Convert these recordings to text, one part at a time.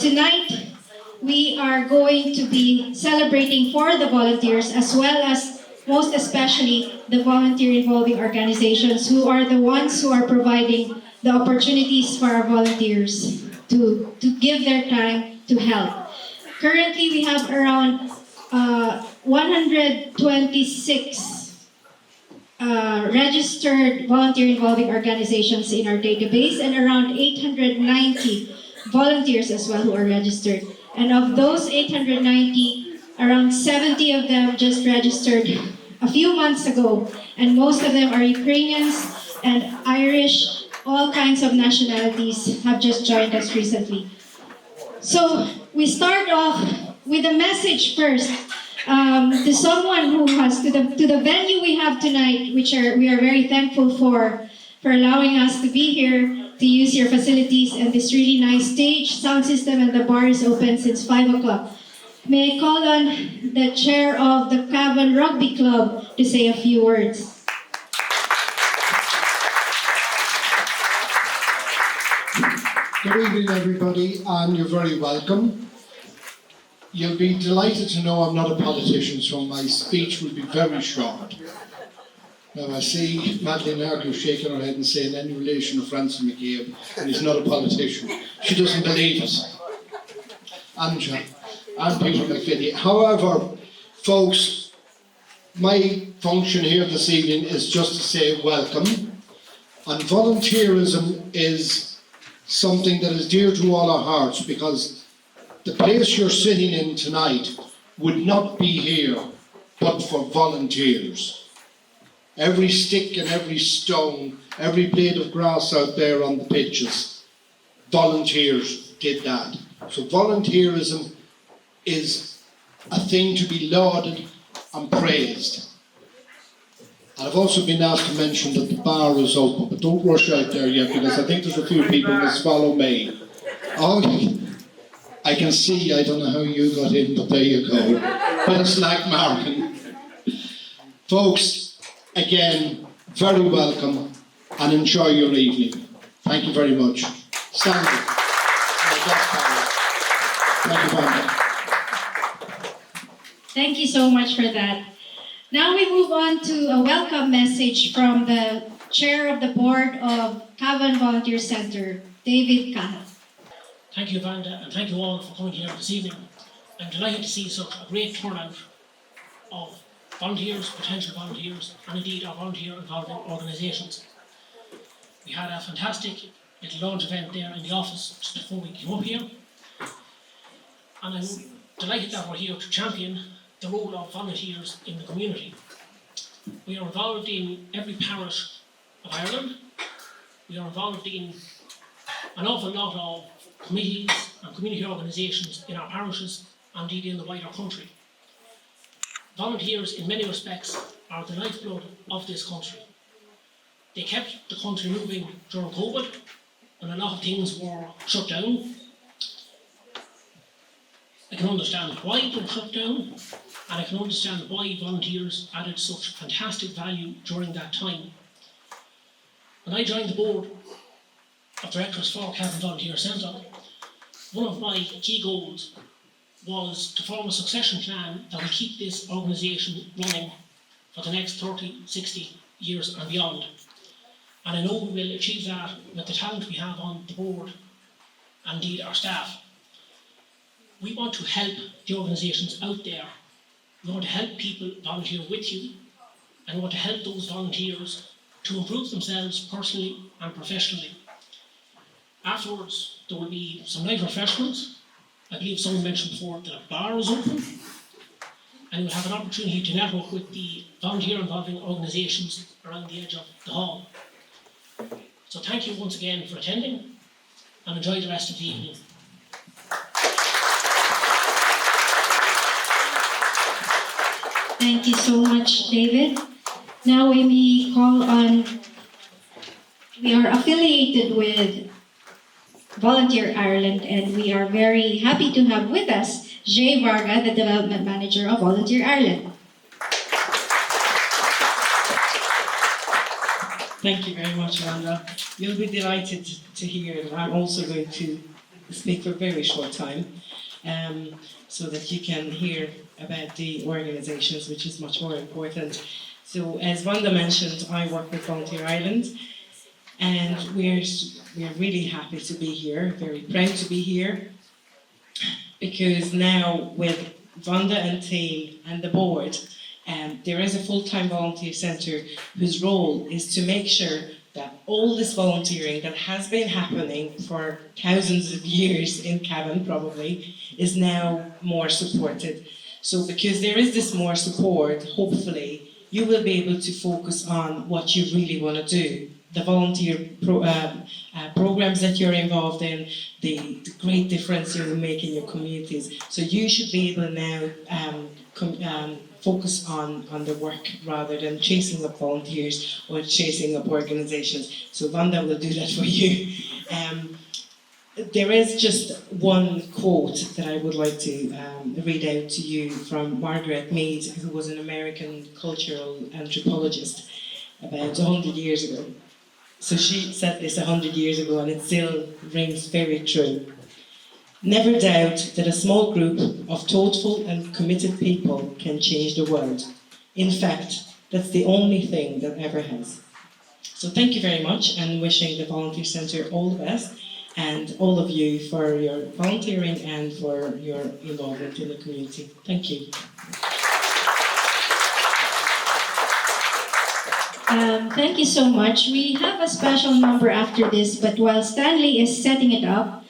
Tonight, we are going to be celebrating for the volunteers as well as most especially the volunteer involving organizations who are the ones who are providing the opportunities for our volunteers to give their time to help. Currently, we have around 126 registered volunteer involving organizations in our database and around 890 volunteers as well who are registered. And of those 890, around 70 of them just registered a few months ago, and most of them are Ukrainians and Irish, all kinds of nationalities have just joined us recently. So we start off with a message first to someone who has, to the venue we have tonight, which we are very thankful for allowing us to be here, to use your facilities and this really nice stage, sound system, and the bar is open since 5 o'clock. May I call on the chair of the Cavan Rugby Club to say a few words. Good evening, everybody, and you're very welcome. You'll be delighted to know I'm not a politician, so my speech will be very short. Now, I see Madeleine Argyll shaking her head and saying any relation of Francis McCabe, and he's not a politician. She doesn't believe it. And Peter McVitie. However, folks, my function here this evening is just to say welcome. And volunteerism is something that is dear to all our hearts, because the place you're sitting in tonight would not be here but for volunteers. Every stick and every stone, every blade of grass out there on the pitches, volunteers did that. So volunteerism is a thing to be lauded and praised. And I've also been asked to mention that the bar is open, but don't rush out there yet, because I think there's a few people who must follow me. Oh, I can see, I don't know how you got in, but there you go. But it's like Martin. Folks, again, very welcome and enjoy your evening. Thank you very much. Stand up. Thank you, Vanda. Thank you so much for that. Now we move on to a welcome message from the chair of the board of Cavan Volunteer Center, David Cahill. Thank you, Vanda, and thank you all for coming here this evening. I'm delighted to see such a great turnout of volunteers, potential volunteers, and indeed our volunteer involving organisations. We had a fantastic little launch event there in the office just before we came up here, and I'm delighted that we're here to champion the role of volunteers in the community. We are involved in every parish of Ireland. We are involved in an awful lot of committees and community organisations in our parishes and indeed in the wider country. Volunteers in many respects are the lifeblood of this country. They kept the country moving during COVID when a lot of things were shut down. I can understand why they were shut down, and I can understand why volunteers added such fantastic value during that time. When I joined the board of directors for Cavan Volunteer Centre, one of my key goals was to form a succession plan that will keep this organisation running for the next 30, 60 years and beyond. And I know we will achieve that with the talent we have on the board and indeed our staff. We want to help the organisations out there. We want to help people volunteer with you, and we want to help those volunteers to improve themselves personally and professionally. Afterwards, there will be some light refreshments. I believe someone mentioned before that a bar is open, and we'll have an opportunity to network with the volunteer involving organisations around the edge of the hall. So thank you once again for attending, and enjoy the rest of the evening. Thank you so much, David. Now we may call on, we are affiliated with Volunteer Ireland, and we are very happy to have with us Jay Varga, the Development Manager of Volunteer Ireland. Thank you very much, Amanda. You'll be delighted to hear that I'm also going to speak for a very short time, so that you can hear about the organisations, which is much more important. So, as Wanda mentioned, I work with Volunteer Ireland, and we're really happy to be here, very proud to be here, because now with Wanda and team and the board, there is a full-time volunteer centre whose role is to make sure that all this volunteering that has been happening for thousands of years in Cavan probably is now more supported. So because there is this more support, hopefully you will be able to focus on what you really want to do. The volunteer programs that you're involved in, the great difference you will make in your communities. So you should be able now focus on the work rather than chasing up volunteers or chasing up organisations. So Wanda will do that for you. There is just one quote that I would like to read out to you from Margaret Mead, who was an American cultural anthropologist about 100 years ago. So she said this 100 years ago and it still rings very true. Never doubt that a small group of thoughtful and committed people can change the world. In fact, that's the only thing that ever has. So thank you very much, and wishing the Volunteer Centre all the best, and all of you for your volunteering and for your involvement in the community. Thank you. Thank you so much. We have a special number after this, but while Stanley is setting it up,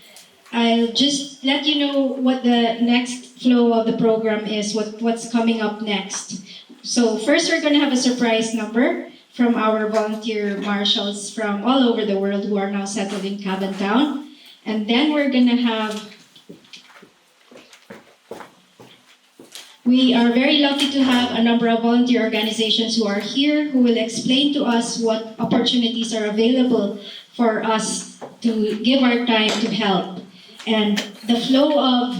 I'll just let you know what the next flow of the program is, what's coming up next. So first we're going to have a surprise number from our volunteer marshals from all over the world who are now settled in Cavan Town. And then we are very lucky to have a number of volunteer organizations who are here who will explain to us what opportunities are available for us to give our time to help. And the flow of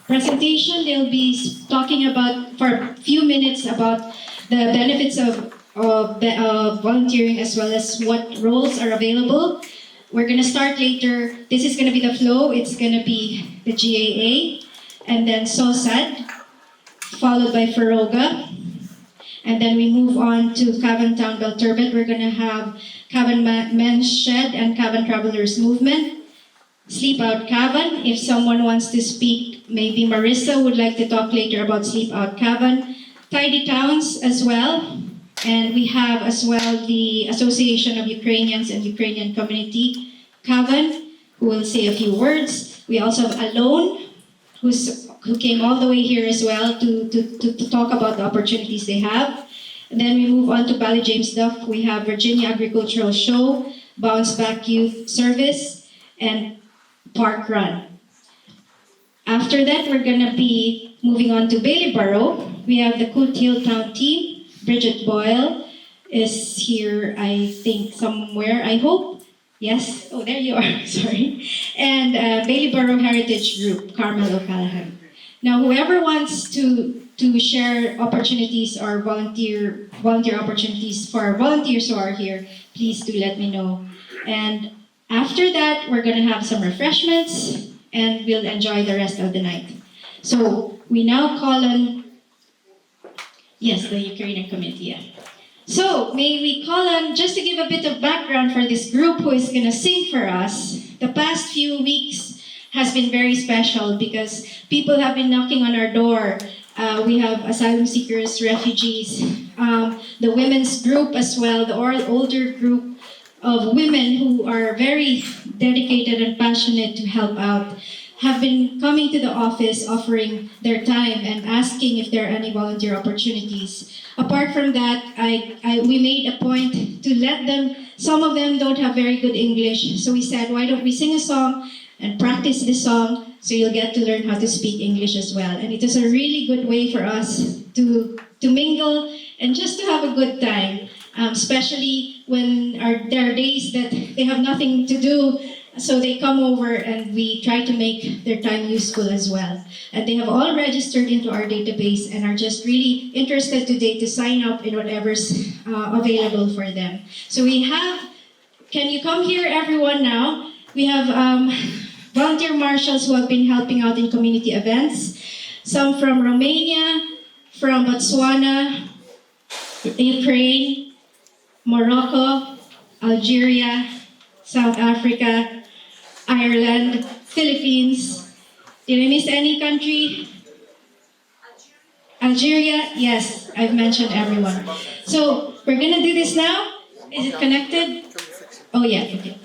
presentation, they'll be talking about, for a few minutes, about the benefits of volunteering as well as what roles are available. We're going to start later. This is going to be the flow. It's going to be the GAA, and then SOSAD, followed by Feroga. And then we move on to Cavan Town Belturbet. We're going to have Cavan Men's Shed and Cavan Travelers Movement. Sleep Out Cavan, if someone wants to speak, maybe Marissa would like to talk later about Sleep Out Cavan. Tidy Towns as well. And we have as well the Association of Ukrainians and Ukrainian Community, Cavan, who will say a few words. We also have Alone, who came all the way here as well to talk about the opportunities they have. And then we move on to Ballyjames Duff. We have Virginia Agricultural Show, Bounce Back Youth Service, and Park Run. After that, we're going to be moving on to Bailey Borough. We have the Coot Hill Town team. Bridget Boyle is here, I think, somewhere, I hope. Yes? Oh, there you are. Sorry. And Bailey Borough Heritage Group, Carmel O'Callaghan. Now, whoever wants to share opportunities or volunteer opportunities for our volunteers who are here, please do let me know. And after that, we're going to have some refreshments and we'll enjoy the rest of the night. So we now call on, yes, the Ukrainian community. Yeah. So may we call on, just to give a bit of background for this group who is going to sing for us, the past few weeks has been very special because people have been knocking on our door. We have asylum seekers, refugees, the women's group as well, the older group of women who are very dedicated and passionate to help out, have been coming to the office offering their time and asking if there are any volunteer opportunities. Apart from that, we made a point to let them, some of them don't have very good English, so we said, why don't we sing a song and practice the song so you'll get to learn how to speak English as well. And it is a really good way for us to mingle and just to have a good time, especially when there are days that they have nothing to do, so they come over and we try to make their time useful as well. And they have all registered into our database and are just really interested today to sign up in whatever's available for them. So we have, can you come here everyone now? We have volunteer marshals who have been helping out in community events. Some from Romania, from Botswana, Ukraine, Morocco, Algeria, South Africa, Ireland, Philippines. Did I miss any country? Algeria? Yes, I've mentioned everyone. So we're gonna do this now. Is it connected? Oh yeah, okay.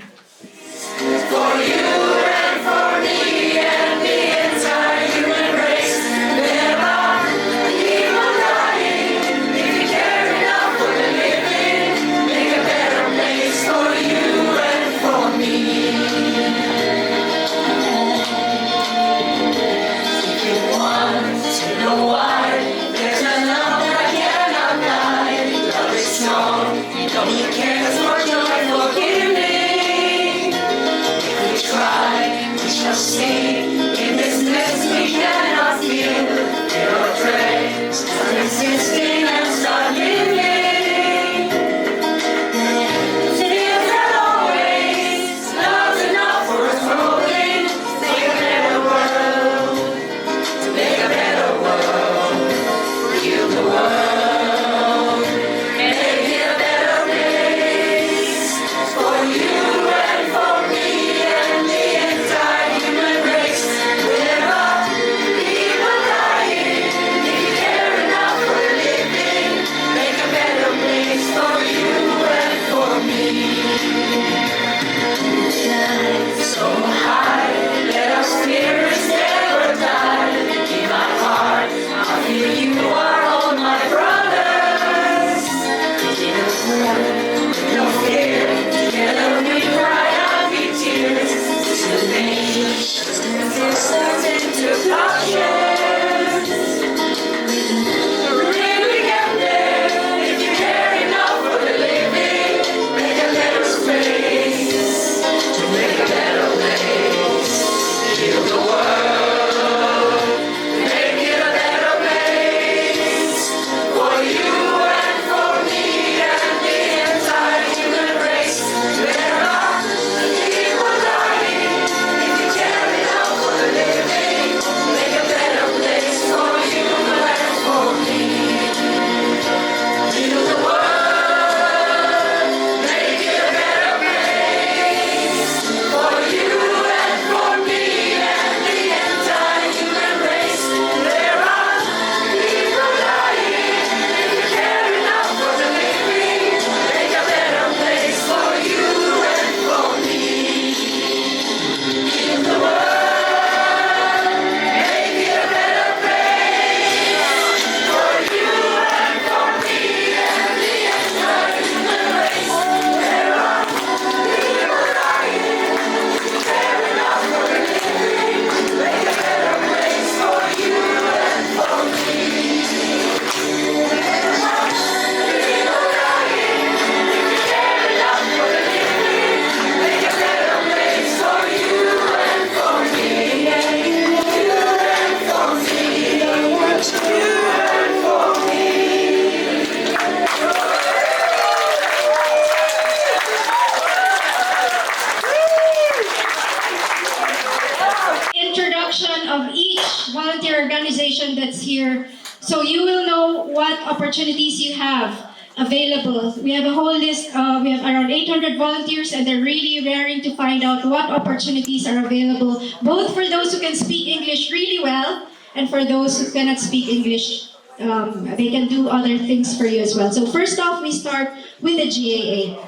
Of each volunteer organization that's here, so you will know what opportunities you have available. We have a whole list, we have around 800 volunteers, and they're really raring to find out what opportunities are available, both for those who can speak English really well, and for those who cannot speak English. They can do other things for you as well. So first off, we start with the GAA.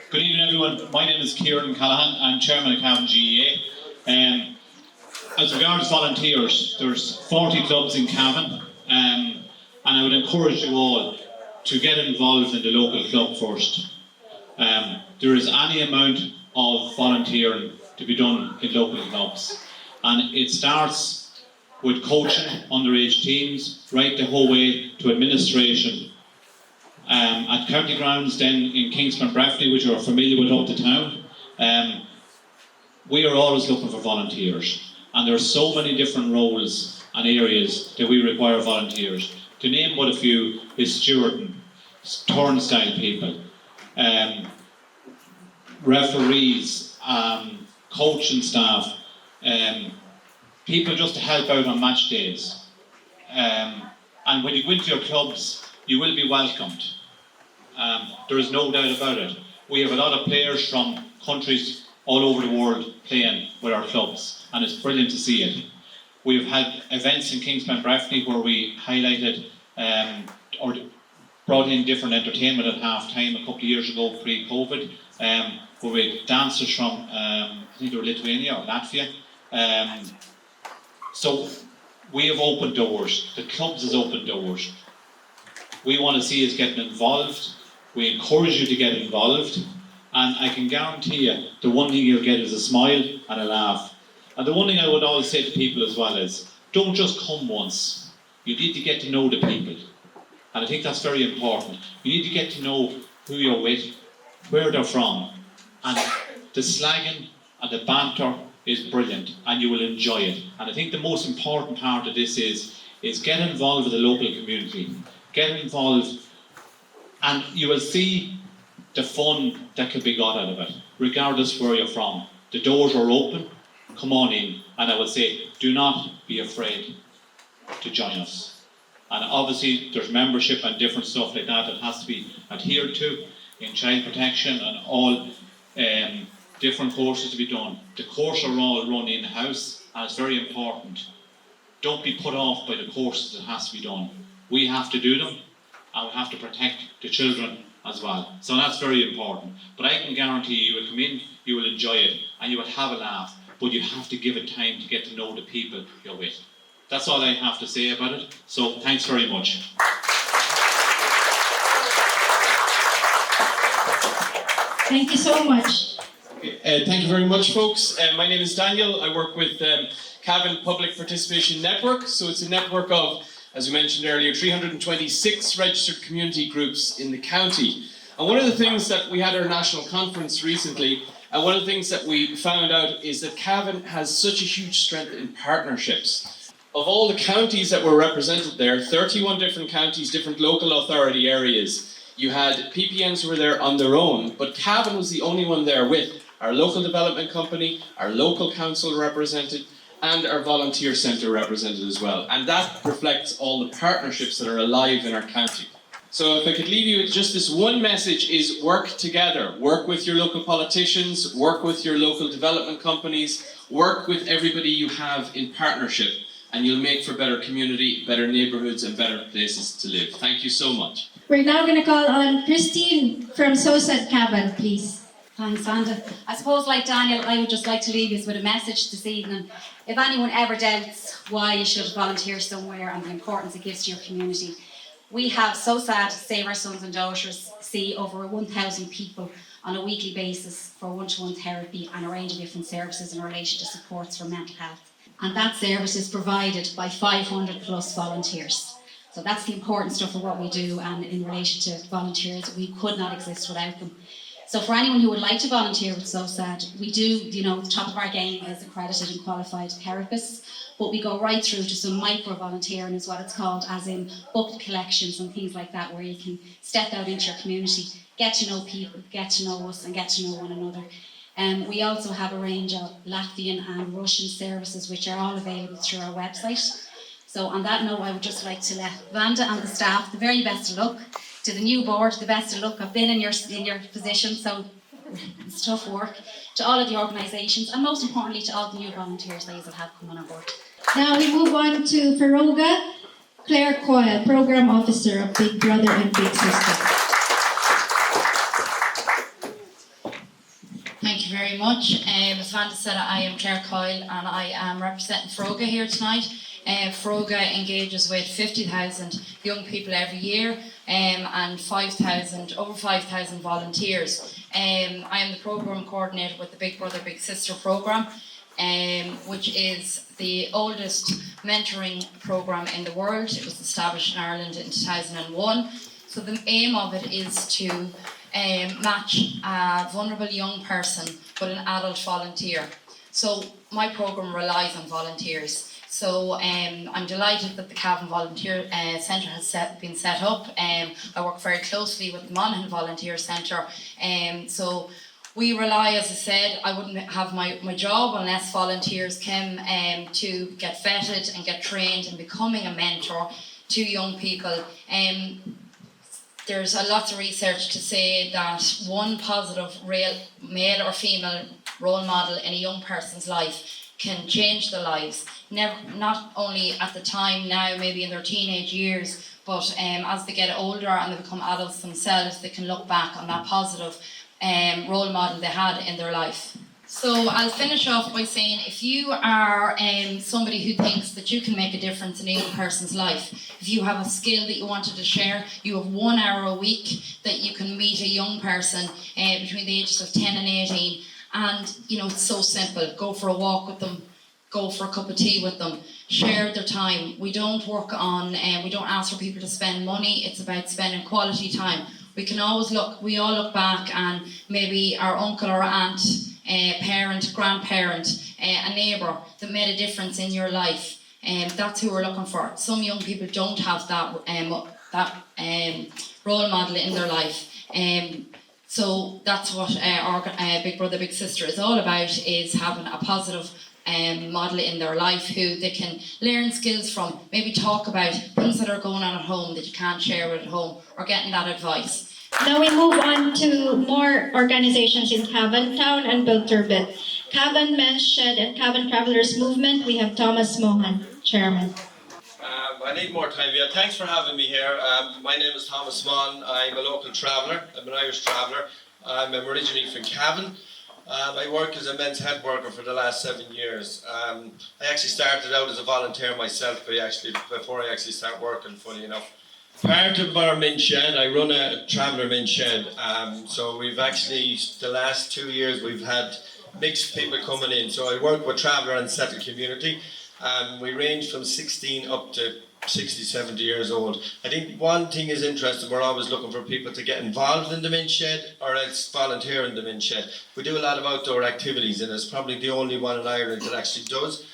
Good evening, everyone. My name is Kieran Callahan. I'm chairman of Cavan GEA. As regards volunteers, there's 40 clubs in Cavan, and I would encourage you all to get involved in the local club first. There is any amount of volunteering to be done in local clubs, and it starts with coaching underage teams right the whole way to administration. At county grounds then in Kingston and Breffni, which are familiar with up to town, we are always looking for volunteers, and there are so many different roles and areas that we require volunteers. To name but a few is stewarding, turnstile people, referees, coaching staff, people just to help out on match days. And when you go into your clubs, you will be welcomed. There is no doubt about it. We have a lot of players from countries all over the world playing with our clubs, and it's brilliant to see it. We've had events in Kingspan Breffni where we highlighted or brought in different entertainment at half time a couple of years ago, pre-COVID, where we had dancers from, I think they were Lithuania or Latvia. So we have opened doors, the clubs has opened doors. We want to see us getting involved. We encourage you to get involved, and I can guarantee you the one thing you'll get is a smile and a laugh. And the one thing I would always say to people as well is, don't just come once. You need to get to know the people. And I think that's very important. You need to get to know who you're with, where they're from. And the slagging and the banter is brilliant, and you will enjoy it. And I think the most important part of this is get involved with the local community. Get involved, and you will see the fun that can be got out of it, regardless where you're from. The doors are open, come on in, and I would say, do not be afraid to join us. And obviously there's membership and different stuff like that has to be adhered to in child protection, and all different courses to be done. The courses are all run in-house, and it's very important. Don't be put off by the courses that has to be done. We have to do them, and we have to protect the children as well. So that's very important. But I can guarantee you will come in, you will enjoy it, and you will have a laugh, but you have to give it time to get to know the people you're with. That's all I have to say about it. So thanks very much. Thank you so much. Thank you very much, folks. My name is Daniel. I work with Cavan Public Participation Network. So it's a network of, as we mentioned earlier, 326 registered community groups in the county. And one of the things that we had our national conference recently, and one of the things that we found out is that Cavan has such a huge strength in partnerships. Of all the counties that were represented there, 31 different counties, different local authority areas, you had PPNs who were there on their own, but Cavan was the only one there with our local development company, our local council represented, and our volunteer centre represented as well. And that reflects all the partnerships that are alive in our county. So if I could leave you with just this one message is work together. Work with your local politicians, work with your local development companies, work with everybody you have in partnership, and you'll make for better community, better neighbourhoods and better places to live. Thank you so much. We're now going to call on Christine from SOSAD Cavan, please. Thanks, Sandra. I suppose, like Daniel, I would just like to leave you with a message this evening. If anyone ever doubts why you should volunteer somewhere and the importance it gives to your community, we have SOSAD, Save Our Sons and Daughters, see over 1,000 people on a weekly basis for one-to-one therapy and a range of different services in relation to supports for mental health. And that service is provided by 500 plus volunteers. So that's the important stuff of what we do, and in relation to volunteers, we could not exist without them. So for anyone who would like to volunteer with SOSAD, we do, the top of our game is accredited and qualified therapists, but we go right through to some micro-volunteering is what it's called, as in book collections and things like that, where you can step out into your community, get to know people, get to know us and get to know one another. We also have a range of Latvian and Russian services which are all available through our website. So on that note, I would just like to let Vanda and the staff the very best of luck. To the new board, the best of luck. I've been in your position, so it's tough work. To all of the organisations, and most importantly to all the new volunteers that you will have coming on board. Now we move on to Feroga Claire Coyle, Program Officer of Big Brother and Big Sister. Thank you very much. As Vanda said, I am Claire Coyle and I am representing Feroga here tonight. Feroga engages with 50,000 young people every year and over 5,000 volunteers. I am the programme coordinator with the Big Brother Big Sister programme, which is the oldest mentoring programme in the world. It was established in Ireland in 2001. So the aim of it is to match a vulnerable young person with an adult volunteer. So my programme relies on volunteers. So I'm delighted that the Cavan Volunteer Centre has been set up. I work very closely with the Monaghan Volunteer Centre. So we rely, as I said, I wouldn't have my job unless volunteers came to get vetted and get trained in becoming a mentor to young people. There's a lot of research to say that one positive real male or female role model in a young person's life can change their lives. Not only at the time now, maybe in their teenage years, but as they get older and they become adults themselves, they can look back on that positive role model they had in their life. So I'll finish off by saying, if you are somebody who thinks that you can make a difference in a young person's life, if you have a skill that you wanted to share, you have 1 hour a week that you can meet a young person between the ages of 10 and 18, and it's so simple. Go for a walk with them, go for a cup of tea with them, share their time. We don't work on, we don't ask for people to spend money, it's about spending quality time. We all look back and maybe our uncle or aunt, parent, grandparent, a neighbour that made a difference in your life. That's who we're looking for. Some young people don't have that role model in their life. So that's what our Big Brother Big Sister is all about, is having a positive model in their life who they can learn skills from, maybe talk about things that are going on at home that you can't share with at home, or getting that advice. Now we move on to more organizations in Cavan Town and Bilturbet. Cavan Men's Shed and Cavan Travelers Movement, we have Thomas Mohan, Chairman. I need more time. Yeah, thanks for having me here. My name is Thomas Mon. I'm a local traveller. I'm an Irish traveller. I'm originally from Cavan. I work as a men's head worker for the last 7 years. I actually started out as a volunteer myself before I actually started working, funny enough. Part of our men's shed, I run a traveller men's shed. So we've actually, the last 2 years, we've had mixed people coming in. So I work with traveller and settled community. We range from 16 up to 60, 70 years old. I think one thing is interesting, we're always looking for people to get involved in the men's shed or else volunteer in the men's shed. We do a lot of outdoor activities, and it's probably the only one in Ireland that actually does.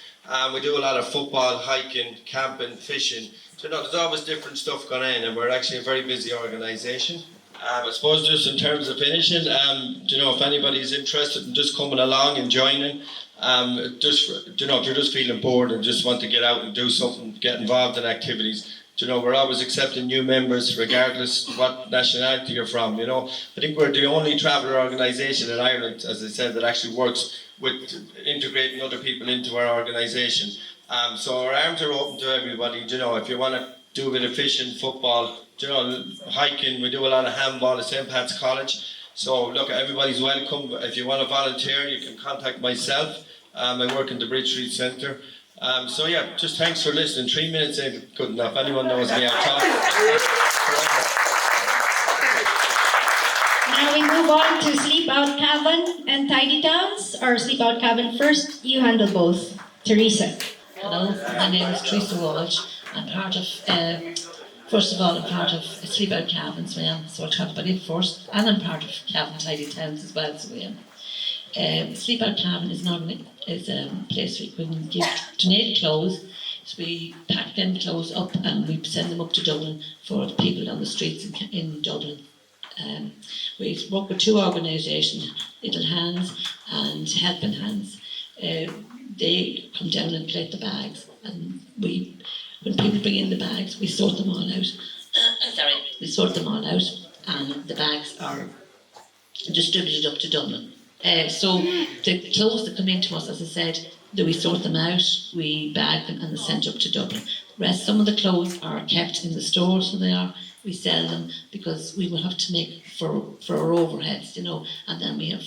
We do a lot of football, hiking, camping, fishing. So there's always different stuff going on, and we're actually a very busy organisation. I suppose just in terms of finishing, if anybody's interested in just coming along and joining, if you're just feeling bored and just want to get out and do something, get involved in activities, we're always accepting new members regardless what nationality you're from. I think we're the only traveller organisation in Ireland, as I said, that actually works with integrating other people into our organisation. So our arms are open to everybody. If you want to do a bit of fishing, football, hiking, we do a lot of handball at St. Pat's College. So look, everybody's welcome. If you want to volunteer, you can contact myself. I work in the Bridge Street Centre. So yeah, just thanks for listening. 3 minutes ain't good enough. Anyone knows me, I'll talk. Now we move on to Sleep Out Cavan and Tidy Towns, or Sleep Out Cavan first. You handle both. Teresa. Hello, my name is Teresa Walsh. I'm part of, first of all, I'm part of Sleep Out Cavan, so I'll talk about it first. And I'm part of Cavan Tidy Towns as well, so Sleep Out Cavan is a place where we can give donated clothes. So we pack them clothes up and we send them up to Dublin for the people on the streets in Dublin. We work with two organisations, Little Hands and Helping Hands. They come down and collect the bags, and when people bring in the bags, we sort them all out. We sort them all out, and the bags are distributed up to Dublin. So the clothes that come into us, as I said, we sort them out, we bag them, and they're sent up to Dublin. Some of the clothes are kept in the store, so they are. We sell them because we will have to make for our overheads, and then we have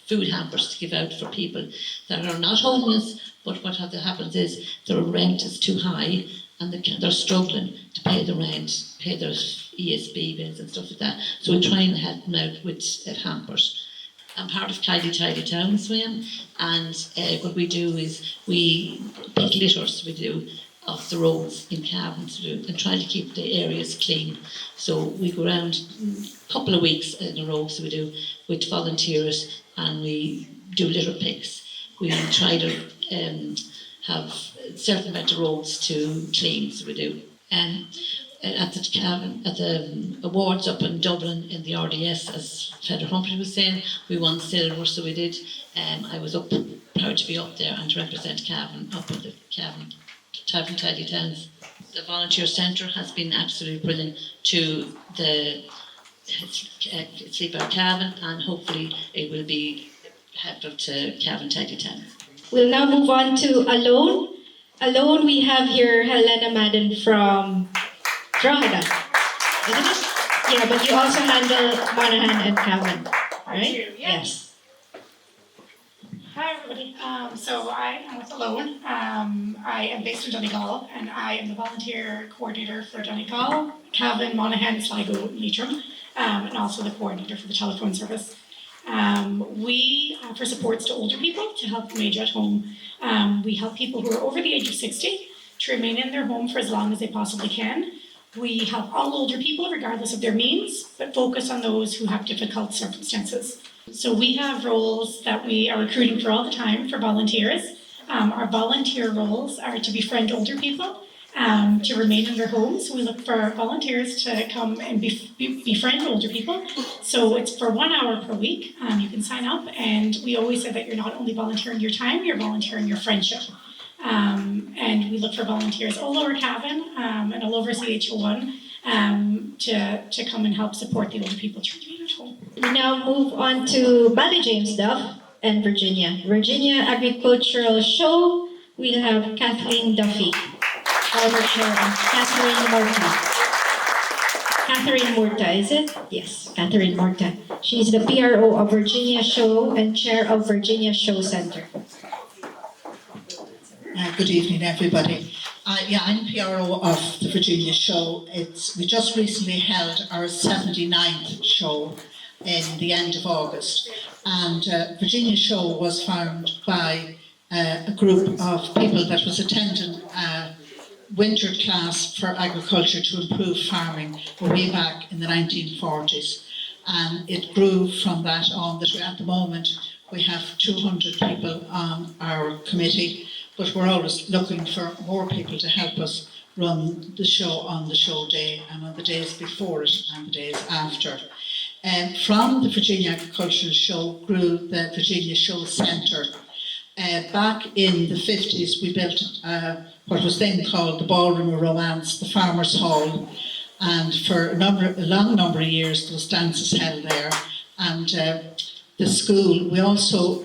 food hampers to give out for people that are not homeless, but what happens is their rent is too high and they're struggling to pay the rent, pay their ESB bills and stuff like that. So we try and help them out with hampers. I'm part of Tidy Towns, and what we do is we pick litters. We do off the roads in Cavan and try to keep the areas clean. So we go around a couple of weeks in a row, so we do with volunteers, and we do litter picks. we try to have a certain amount of roads to clean, so we do. At the awards up in Dublin in the RDS, as Federer Humphrey was saying, we won silver, so we did. I was proud to be up there and to represent Cavan up at the Cavan Tidy Towns. The volunteer centre has been absolutely brilliant to the Sleep Out Cavan, and hopefully it will be helped up to Cavan Tidy Towns. We'll now move on to Alone. Alone, we have here Helena Madden from Drogheda. Isn't it? Yeah, but you also handle Monaghan and Cavan, right? Yes. Hi everybody. So I am with Alone. I am based in Donegal and I am the volunteer coordinator for Donegal, Cavan, Monaghan, Sligo, Leitrim, and also the coordinator for the telephone service. We offer supports to older people to help them age at home. We help people who are over the age of 60 to remain in their home for as long as they possibly can. We help all older people regardless of their means, but focus on those who have difficult circumstances. So we have roles that we are recruiting for all the time for volunteers. Our volunteer roles are to befriend older people, to remain in their homes. We look for volunteers to come and befriend older people. So it's for 1 hour per week. You can sign up, and we always say that you're not only volunteering your time, you're volunteering your friendship. And we look for volunteers all over Cavan and all over CHO1 to come and help support the older people to remain at home. We now move on to Ballyjames Duff and Virginia. Virginia Agricultural Show, we'll have Kathleen Duffy, former chair, and Catherine Morta. Catherine Morta, is it? Yes, Catherine Morta. She's the PRO of Virginia Show and chair of Virginia Show Center. Good evening, everybody. I'm PRO of the Virginia Show. We just recently held our 79th show in the end of August, and Virginia Show was found by a group of people that was attending a winter class for agriculture to improve farming way back in the 1940s, and it grew from that on. That at the moment we have 200 people on our committee, but we're always looking for more people to help us run the show on the show day and on the days before it and the days after. From the Virginia Agricultural Show grew the Virginia Show Centre. Back in the 50s we built what was then called the Ballroom of Romance, the Farmers' Hall, and for a long number of years there was dances held there. And the school, we also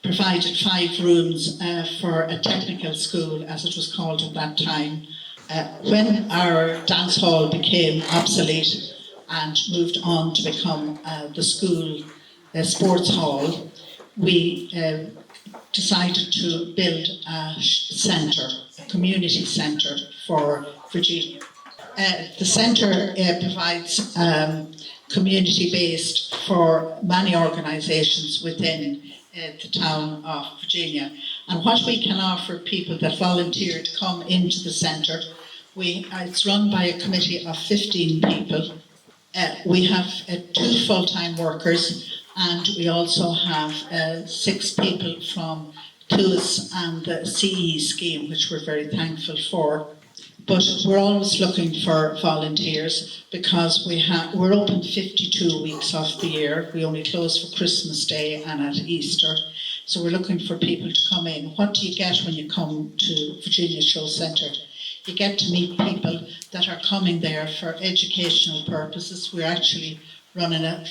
provided 5 rooms for a technical school, as it was called at that time. When our dance hall became obsolete and moved on to become the school sports hall, we decided to build a centre, a community centre for Virginia. The centre provides community-based for many organisations within the town of Virginia. And what we can offer people that volunteer to come into the centre, it's run by a committee of 15 people. We have 2 full-time workers, and we also have 6 people from TUS and the CE scheme, which we're very thankful for. But we're always looking for volunteers because we're open 52 weeks of the year. We only close for Christmas Day and at Easter. So we're looking for people to come in. What do you get when you come to Virginia Show Centre? You get to meet people that are coming there for educational purposes. We're actually running a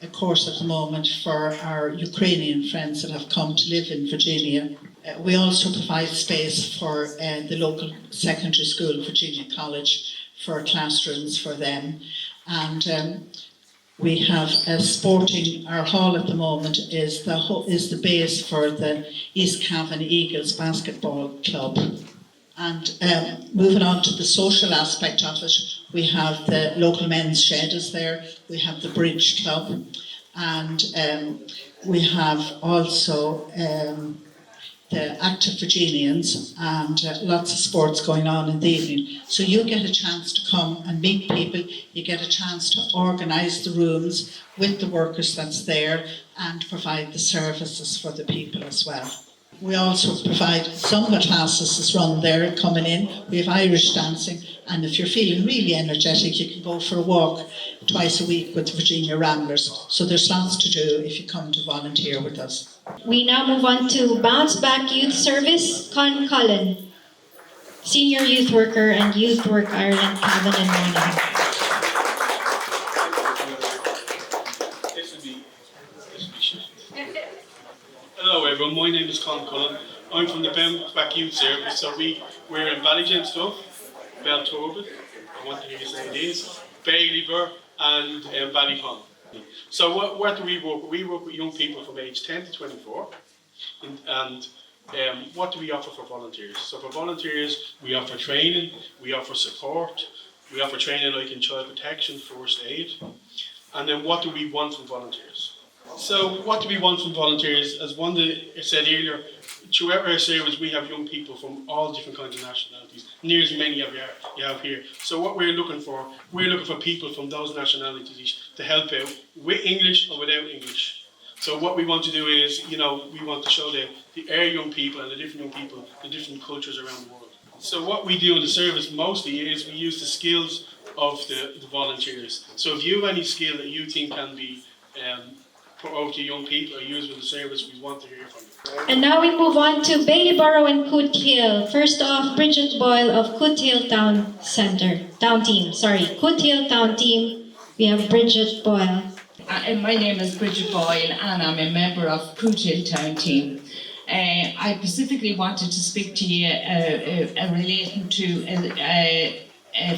a course at the moment for our Ukrainian friends that have come to live in Virginia. We also provide space for the local secondary school, Virginia College, for classrooms for them. And we have our hall at the moment is the base for the East Cavan Eagles Basketball Club. And moving on to the social aspect of it, we have the local men's shed is there, we have the Bridge Club, and we have also the active Virginians, and lots of sports going on in the evening. So you get a chance to come and meet people, you get a chance to organise the rooms with the workers that's there and provide the services for the people as well. We also provide Zumba classes is run there coming in. We have Irish dancing, and if you're feeling really energetic, you can go for a walk twice a week with the Virginia Ramblers. So there's lots to do if you come to volunteer with us. We now move on to Bounce Back Youth Service, Con Cullen, Senior Youth Worker and Youth Work Ireland, Cavan and Monaghan. Hello everyone, my name is Con Cullen. I'm from the Bounce Back Youth Service, so we're in Ballygen, Belturbet, I want to hear you say it is, Baileyburn and Ballycon. So what do we work with? We work with young people from age 10 to 24, and what do we offer for volunteers? So for volunteers, we offer training, we offer support, we offer training like in child protection, first aid, and then what do we want from volunteers? So what do we want from volunteers? As Wanda said earlier, throughout our service we have young people from all different kinds of nationalities, near as many of you have here. So what we're looking for people from those nationalities to help out with English or without English. So what we want to do is, we want to show our young people and the different young people, the different cultures around the world. So what we do in the service mostly is we use the skills of the volunteers. So if you have any skill that you think can be put over to young people or used in the service, we want to hear from you. And now we move on to Baileyburrow and Coothill. First off, Bridget Boyle of Coothill Town Team. We have Bridget Boyle. My name is Bridget Boyle and I'm a member of Coothill Town Team. I specifically wanted to speak to you relating to a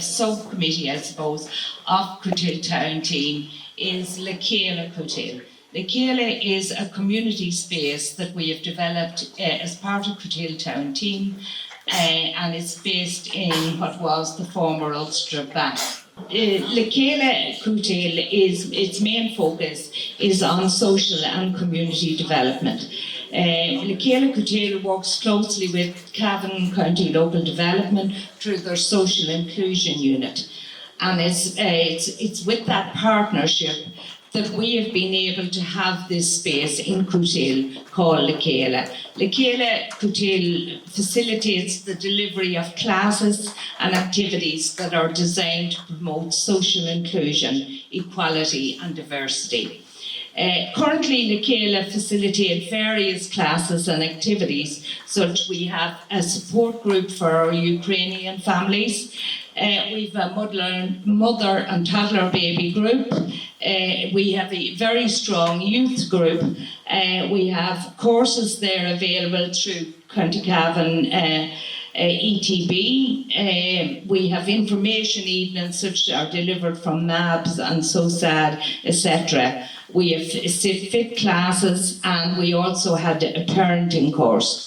subcommittee, I suppose, of Coothill Town Team is Lekela Coothill. Lekela is a community space that we have developed as part of Coothill Town Team, and it's based in what was the former Ulster Bank. Lekela Coothill its main focus is on social and community development. Lekela Coothill works closely with Cavan County Local Development through their social inclusion unit, and it's with that partnership that we have been able to have this space in Coothill called Lekela. Lekela Coothill facilitates the delivery of classes and activities that are designed to promote social inclusion, equality and diversity. Currently, Lekela facilitates various classes and activities, such we have a support group for our Ukrainian families. We've a mother and toddler baby group. We have a very strong youth group. We have courses there available through County Cavan ETB. We have information evenings which are delivered from MABS and SOSAD, etc. We have fit classes, and we also had a parenting course.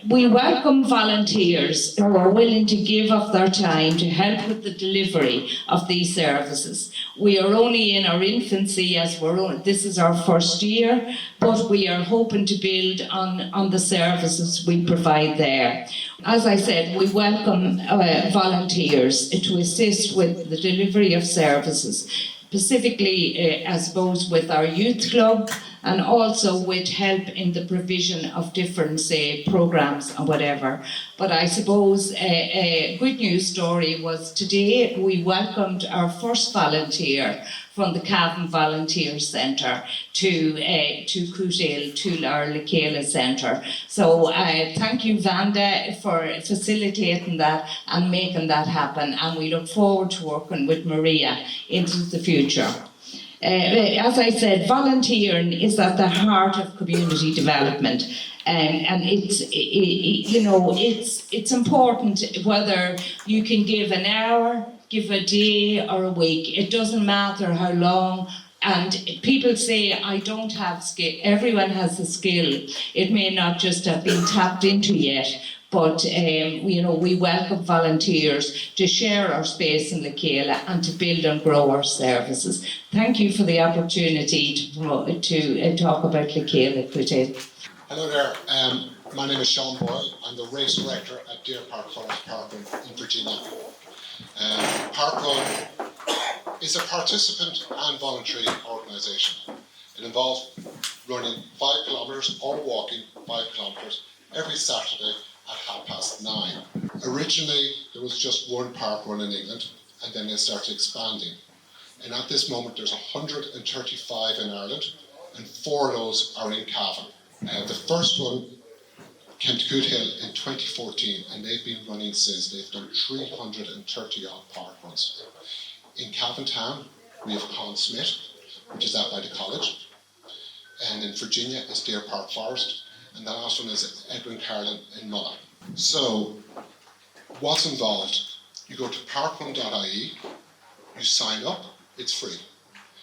We welcome volunteers who are willing to give of their time to help with the delivery of these services. We are only in our infancy, as this is our first year, but we are hoping to build on the services we provide there. As I said, we welcome volunteers to assist with the delivery of services, specifically, I suppose, with our youth club, and also with help in the provision of different, say, programmes or whatever. But I suppose a good news story was today we welcomed our first volunteer from the Cavan Volunteer Centre to Coothill, to our Lekela Centre. So thank you, Vanda, for facilitating that and making that happen, and we look forward to working with Maria into the future. As I said, volunteering is at the heart of community development, and it's important whether you can give an hour, give a day or a week. It doesn't matter how long. And people say, I don't have skill. Everyone has a skill. It may not just have been tapped into yet. But we welcome volunteers to share our space in Lekela and to build and grow our services. Thank you for the opportunity to talk about Lekela today. Hello there. My name is Sean Boyle. I'm the race director at Deer Park Forest Park in Virginia. Parkrun is a participant and voluntary organisation. It involves running 5 kilometres or walking 5 kilometres every Saturday at 9:30. Originally, there was just one park run in England, and then they started expanding. And at this moment, there's 135 in Ireland, and 4 of those are in Cavan. The first one came to Coot Hill in 2014, and they've been running since. They've done 330 odd park runs. In Cavan Town, we have Con Smith, which is out by the college, and in Virginia is Deer Park Forest, and the last one is Edwin Carlin in Mulla. So, what's involved? You go to parkrun.ie, you sign up, it's free.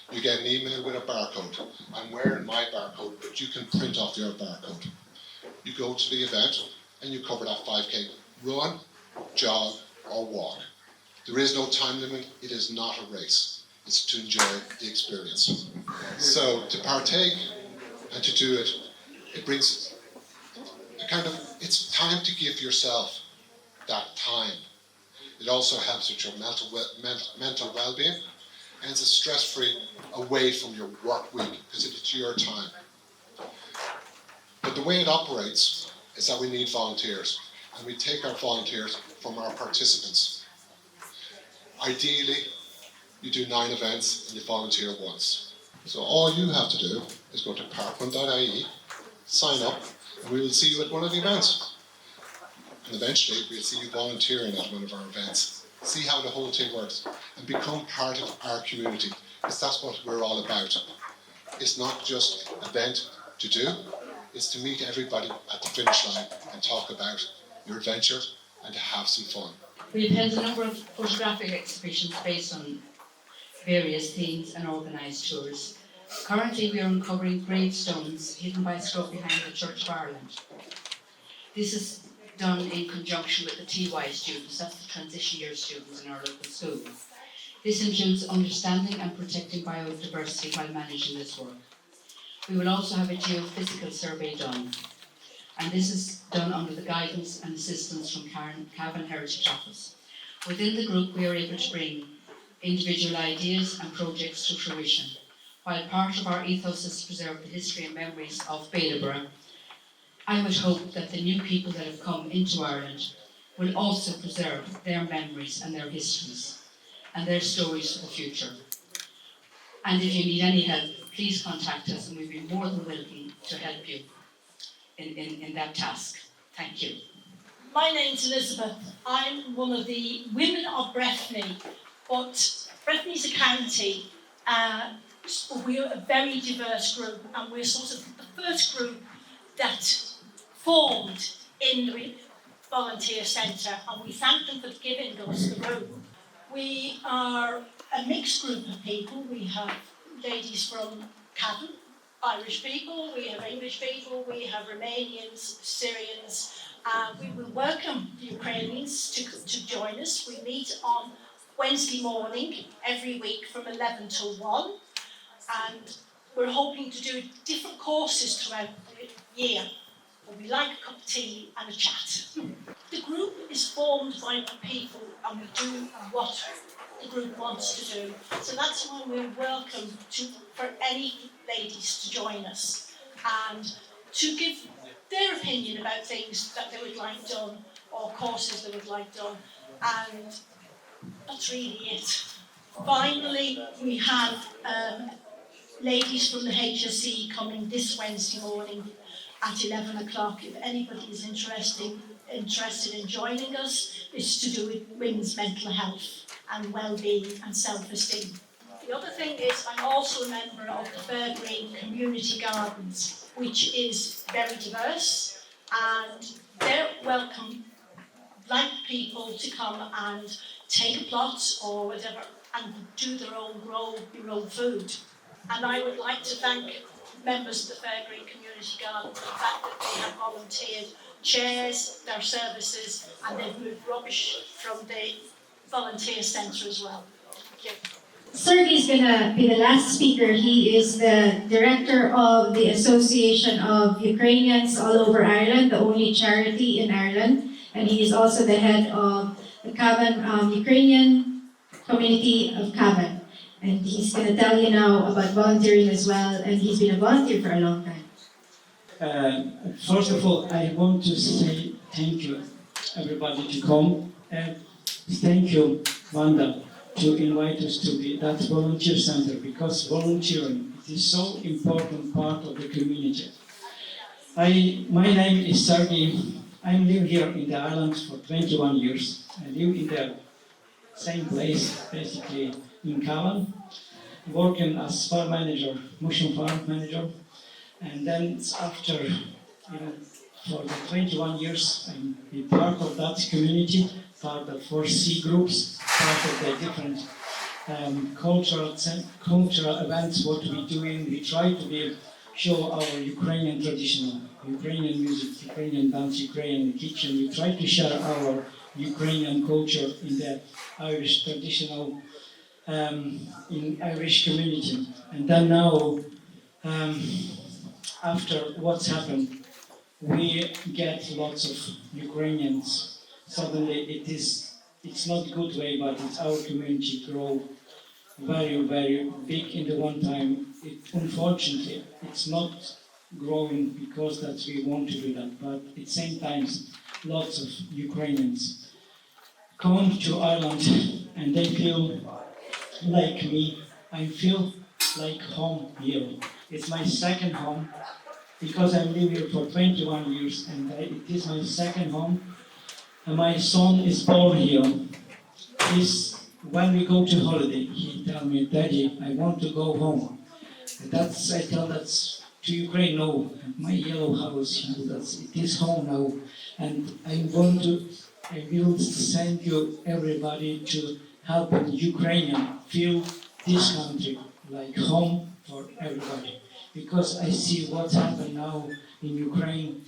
You get an email with a barcode. I'm wearing my barcode, but you can print off your barcode. You go to the event and you cover that 5k. Run, jog, or walk. There is no time limit, it is not a race. It's to enjoy the experience. So to partake and to do it, it brings it's time to give yourself that time. It also helps with your mental well-being, and it's a stress-free away from your work week, because it's your time. But the way it operates is that we need volunteers, and we take our volunteers from our participants. Ideally, you do 9 events and you volunteer once. So all you have to do is go to parkrun.ie, sign up, and we will see you at one of the events. And eventually we'll see you volunteering at one of our events. See how the whole thing works and become part of our community, because that's what we're all about. It's not just an event to do, it's to meet everybody at the finish line and talk about your adventure and to have some fun. We've held a number of photographic exhibitions based on various themes and organised tours. Currently we are uncovering gravestones hidden by scrub behind the Church of Ireland. This is done in conjunction with the TY students, that's the transition year students in our local school. This includes understanding and protecting biodiversity while managing this work. We will also have a geophysical survey done, and this is done under the guidance and assistance from Cavan Heritage Office. Within the group we are able to bring individual ideas and projects to fruition. While part of our ethos is to preserve the history and memories of Bailieborough, I would hope that the new people that have come into Ireland will also preserve their memories and their histories and their stories for the future. And if you need any help, please contact us and we'll be more than willing to help you in that task. Thank you. My name's Elizabeth. I'm one of the women of Breffni, but Breffni's a county. We're a very diverse group, and we're sort of the first group that formed in the volunteer centre, and we thank them for giving us the room. We are a mixed group of people. We have ladies from Cavan, Irish people, we have English people, we have Romanians, Syrians. We will welcome the Ukrainians to join us. We meet on Wednesday morning every week from 11 till 1, and we're hoping to do different courses throughout the year. We like a cup of tea and a chat. The group is formed by people, and we do what the group wants to do. So that's why we're welcome for any ladies to join us and to give their opinion about things that they would like done or courses they would like done. And that's really it. Finally, we have ladies from the HSE coming this Wednesday morning at 11 o'clock. If anybody is interested in joining us, it's to do with women's mental health and well-being and self-esteem. The other thing is I'm also a member of the Fair Green Community Gardens, which is very diverse, and they're welcome, like people, to come and take a plot or whatever and do grow your own food. And I would like to thank members of the Fair Green Community Garden for the fact that they have volunteered chairs, their services, and they've moved rubbish from the volunteer centre as well. Thank you. Sergey is gonna be the last speaker. He is the director of the Association of Ukrainians all over Ireland, the only charity in Ireland, and he is also the head of the Cavan Ukrainian community of Cavan. And he's gonna tell you now about volunteering as well, and he's been a volunteer for a long time. First of all, I want to say thank you, everybody, to come. And thank you, Wanda, to invite us to that volunteer center, because volunteering is so important part of the community. My name is Sergey. I live here in the islands for 21 years. I live in the same place, basically in Cavan, working as farm manager, mushroom farm manager. And then after, for the 21 years, I'm a part of that community, part of 4C groups, part of the different cultural events, what we're doing. We try to show our Ukrainian traditional, Ukrainian music, Ukrainian dance, Ukrainian kitchen. We try to share our Ukrainian culture in the Irish traditional, in Irish community. And then now, after what's happened, we get lots of Ukrainians. Suddenly it's not a good way, but it's our community grow very, very big in the one time. Unfortunately, it's not growing because that we want to do that, but at the same time, lots of Ukrainians come to Ireland and they feel like me. I feel like home here. It's my second home because I live here for 21 years and it is my second home. And my son is born here. When we go to holiday, he tells me, Daddy, I want to go home. I tell that's to Ukraine, no. My yellow house, it is home now. And I will send you everybody to help Ukrainian feel this country like home for everybody. Because I see what's happened now in Ukraine.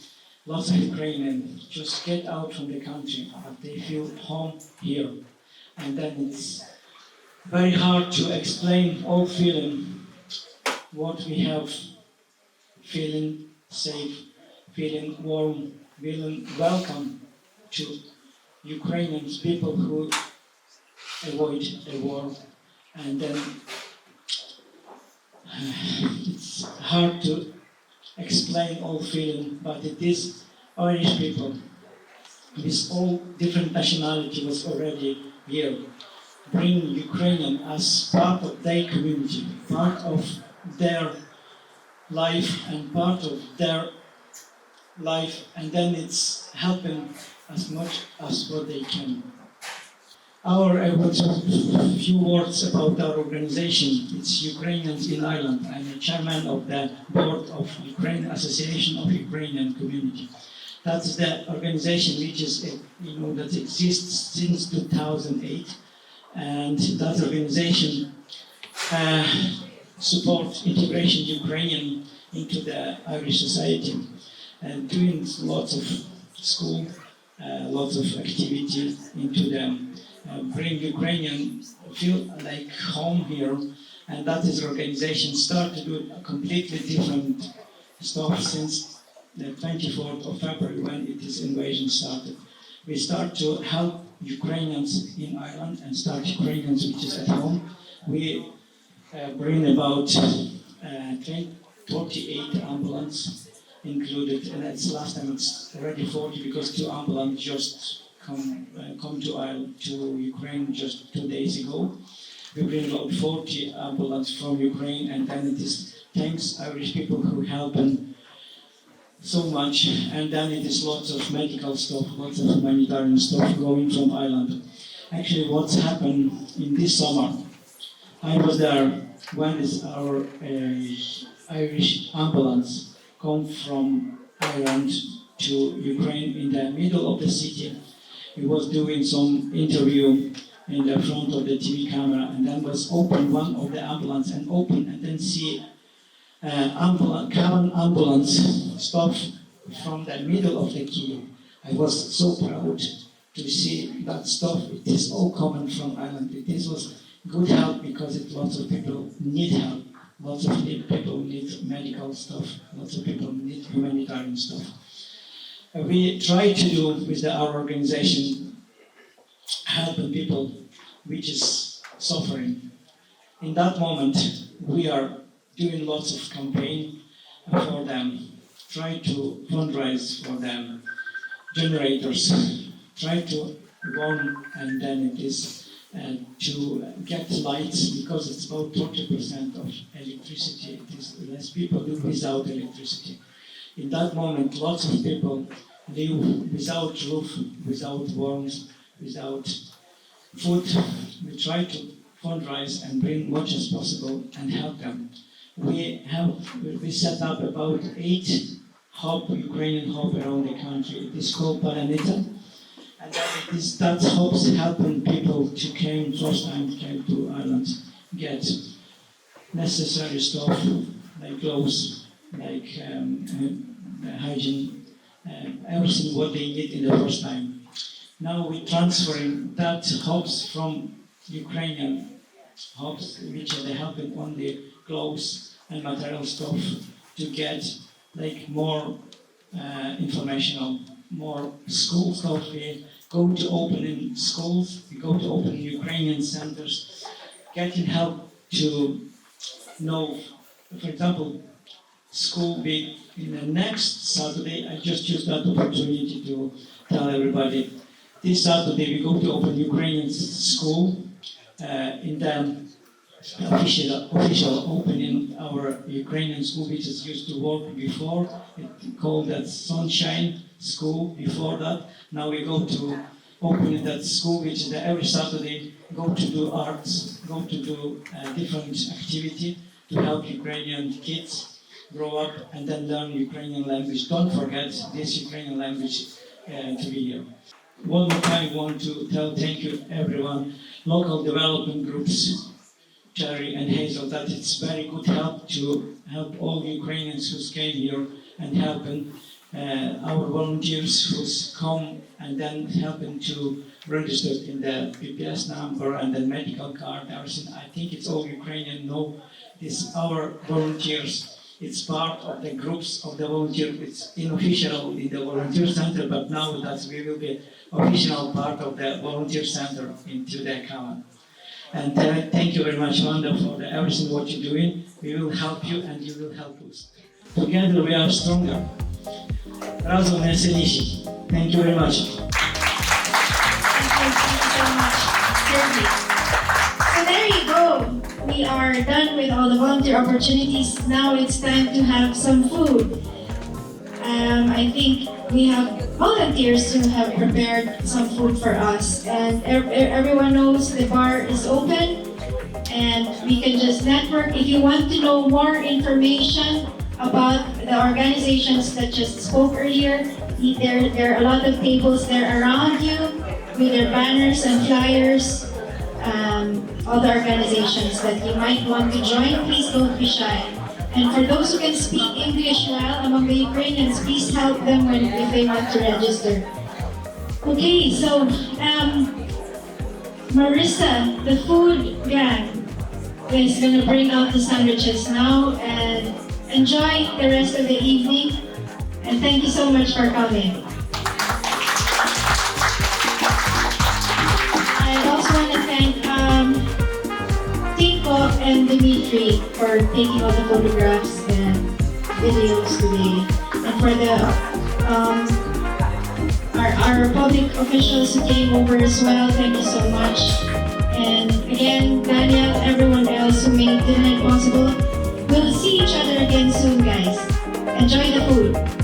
Lots of Ukrainians just get out from the country, but they feel home here. And then it's very hard to explain all feeling what we have, feeling safe, feeling warm, feeling welcome to Ukrainians, people who avoid the war. And then it's hard to explain all feeling, but it is Irish people with all different nationality was already here, bring Ukrainian as part of their community, part of their life and part of their life, and then it's helping as much as what they can. I want a few words about our organization. It's Ukrainians in Ireland. I'm the chairman of the board of Ukrainian Association of Ukrainian Community. That's the organization which is, that exists since 2008, and that organization supports integration Ukrainian into the Irish society, and doing lots of school, lots of activity into them. Bring Ukrainian feel like home here, and that is organization started to do a completely different stuff since the 24th of February when it invasion started. We start to help Ukrainians in Ireland and start Ukrainians which is at home. We bring about 48 ambulance included, and that's last time it's already 40 because 2 ambulance just come to Ireland, to Ukraine just 2 days ago. We bring about 40 ambulance from Ukraine, and then it is thanks Irish people who help and so much, and then it is lots of medical stuff, lots of humanitarian stuff going from Ireland. Actually, what's happened in this summer, I was there when our Irish ambulance come from Ireland to Ukraine in the middle of the city. He was doing some interview in the front of the TV camera, and then was open one of the ambulance and open, and then see Cavan ambulance stop from the middle of the queue. I was so proud to see that stuff. It is all coming from Ireland. good help because lots of people need help. Lots of people need medical stuff. Lots of people need humanitarian stuff. We try to do with our organization helping people which is suffering. In that moment, we are doing lots of campaign for them, try to fundraise for them, generators, try to run, and then it is to get lights, because it's about 20% of electricity. It is less people live without electricity. In that moment, lots of people live without roof, without warmth, without food. We try to fundraise and bring much as possible and help them. We set up about 8 Ukrainian hubs around the country. It is called Paranita. And that helps helping people to first time came to Ireland, get necessary stuff like gloves, like hygiene, everything what they need in the first time. Now we're transferring that hubs from Ukrainian hubs, which are helping on the gloves and material stuff, to get like more informational, more school stuff. We go to opening schools, we go to open Ukrainian centers, getting help to know, for example, school week in the next Saturday. I just use that opportunity to tell everybody. This Saturday we go to open Ukrainian school in the official opening our Ukrainian school, which is used to work before. It called that Sunshine School before that. Now we go to open that school, which is every Saturday go to do arts, go to do different activity to help Ukrainian kids grow up and then learn Ukrainian language. Don't forget this Ukrainian language to be here. One more time, I want to thank you everyone, local development groups, Jerry and Hazel, that it's very good help to help all Ukrainians who came here and helping our volunteers who's come and then helping to register in the PPS number and the medical card, everything. I think it's all Ukrainian know this. Our volunteers, it's part of the groups of the volunteers. It's unofficial in the volunteer center, but now that we will be official part of the volunteer center into the common. And thank you very much, Wanda, for everything what you're doing. We will help you and you will help us. Together we are stronger. Razom je silnejší. Thank you very much. Thank you so much, Sergey. So there you go. We are done with all the volunteer opportunities. Now it's time to have some food. I think we have volunteers who have prepared some food for us, and everyone knows the bar is open and we can just network. If you want to know more information about the organizations that just spoke earlier, there are a lot of tables there around you with their banners and flyers. All the organizations that you might want to join, please don't be shy. And for those who can speak English well among the Ukrainians, please help them if they want to register. Okay, so Marissa, the food gang, is going to bring out the sandwiches now, and enjoy the rest of the evening. And thank you so much for coming. I also want to thank Tinko and Dimitri for taking all the photographs and videos today. And for our public officials who came over as well, thank you so much. And again, Daniel, everyone else who made the night possible. We'll see each other again soon, guys. Enjoy the food.